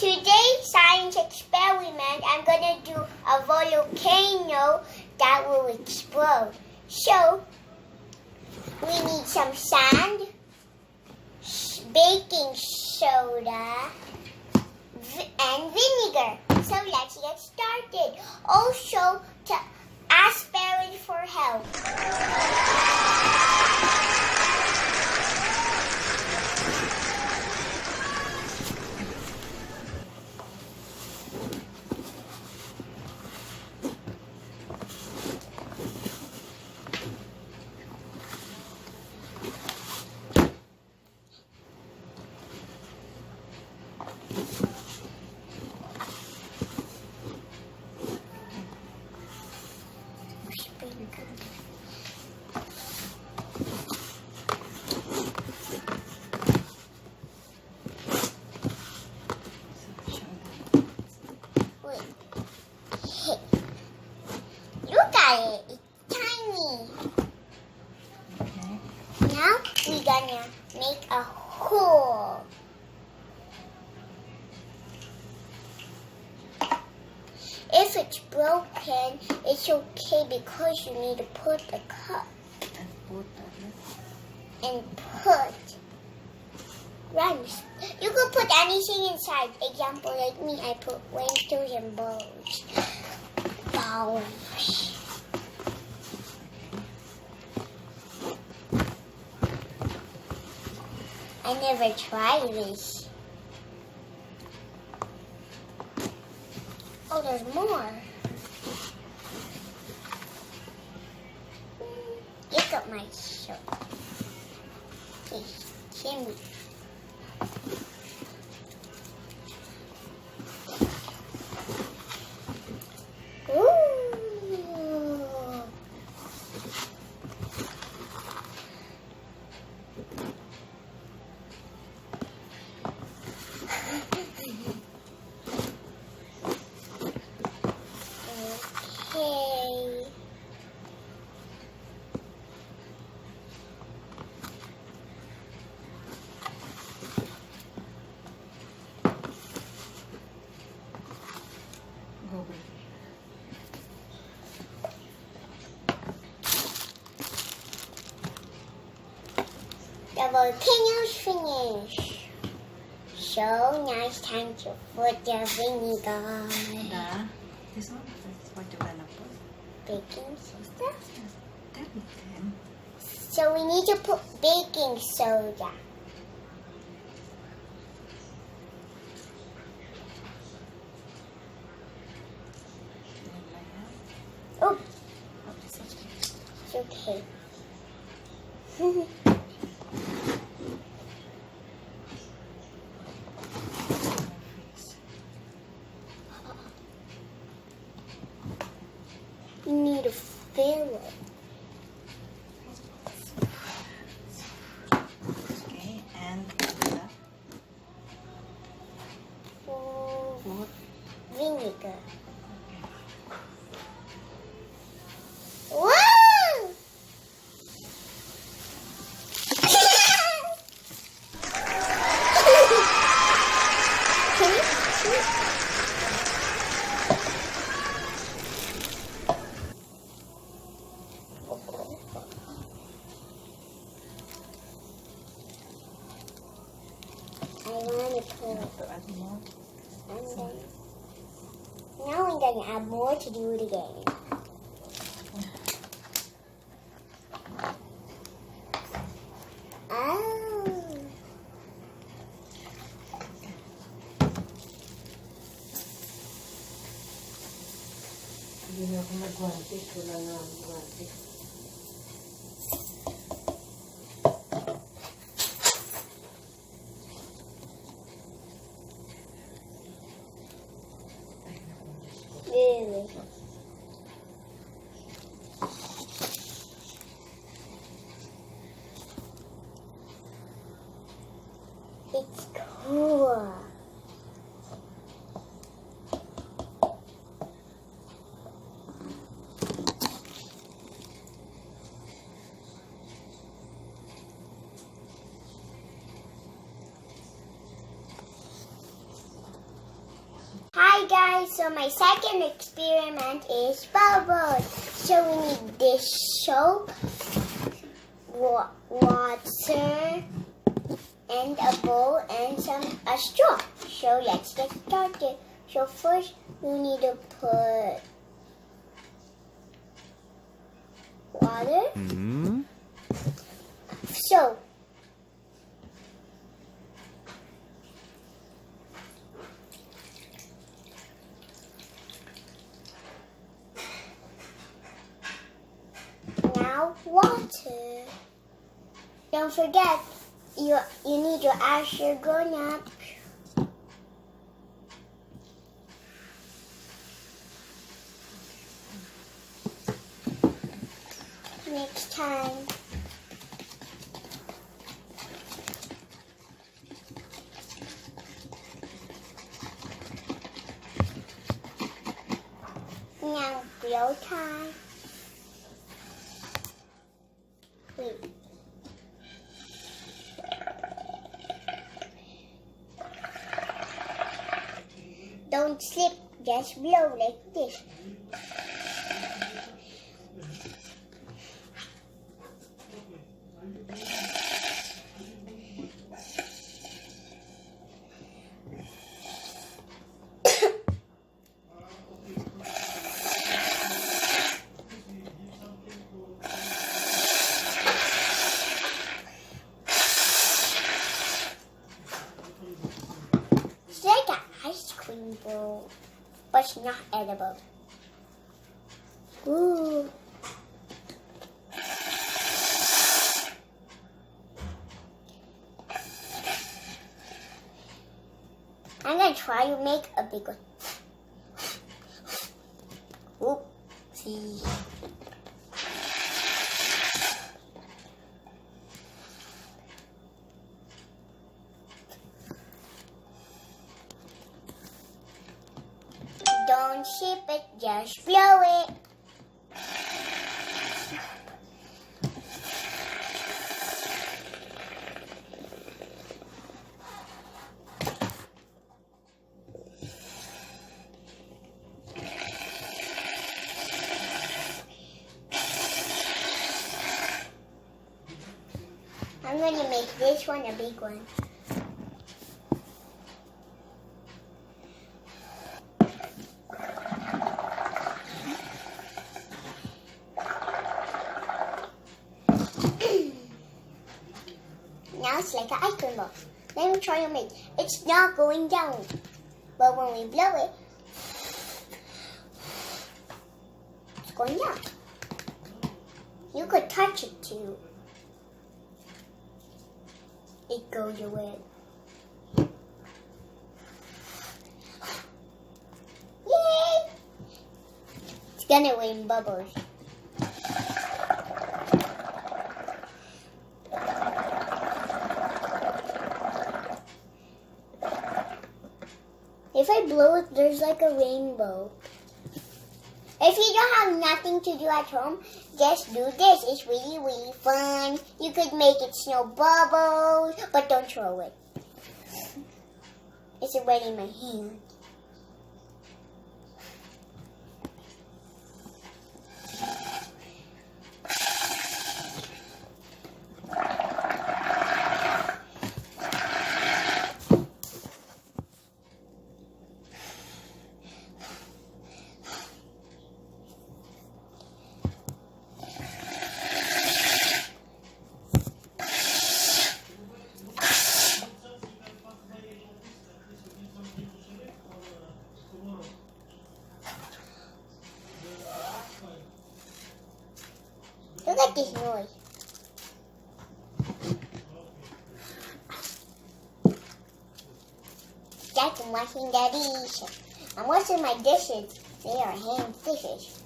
today's science experiment, I'm gonna do a volcano that will explode. So, we need some sand, baking soda, and vinegar. So let's get started. Also, to ask parents for help. Look at it. It's tiny. Okay. Now we're gonna make a hole. If it's broken, it's okay because you need to put the cup and put runs. You could put anything inside. Example, like me, I put rainbows and bows. Bows. I never tried this. Oh, there's more. Look at my shirt. Please, shimmy. Ooh. Okay. Go baby. The volcano's finished. So now it's time to put the vinegar, This one? That's what you're gonna put. baking soda. That we can. So we need to put baking soda. Oh, it's okay. You need to fill it. Okay, and the With vinegar. Woo! I want to you put. have to add more. And then, now I'm going to add more to do it again. Oh. Hindi na ako mag-guantes. Wala na ang guantes. Really? It's cool. Hi guys, so my second experiment is bubbles. So we need dish soap, water, and a bowl and a straw. So let's get started. So first we need to put water. So now water. Don't forget, you need to add sugar nut. Next time. Now blow time. Wait. Don't slip, just blow like this. It's like an ice cream bowl, but it's not edible. Ooh. I'm gonna try to make a big one. Oopsie. Don't ship it, just blow it. I'm going to make this one a big one. Now it's like an ice cream ball. Let me try to make. It's not going down, but when we blow it, it's going down. You could touch it too. It goes away. Yay! It's gonna rain bubbles. If I blow it, there's like a rainbow. If you don't have nothing to do at home, just do this. It's really, really fun. You could make it snow bubbles, but don't throw it. It's already in my hand. Look at this noise. Jack, I'm washing the dishes. I'm washing my dishes. They are hand dishes.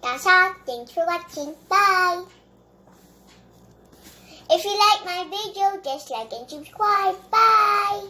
That's all. Thanks for watching. Bye. If you like my video, just like and subscribe. Bye.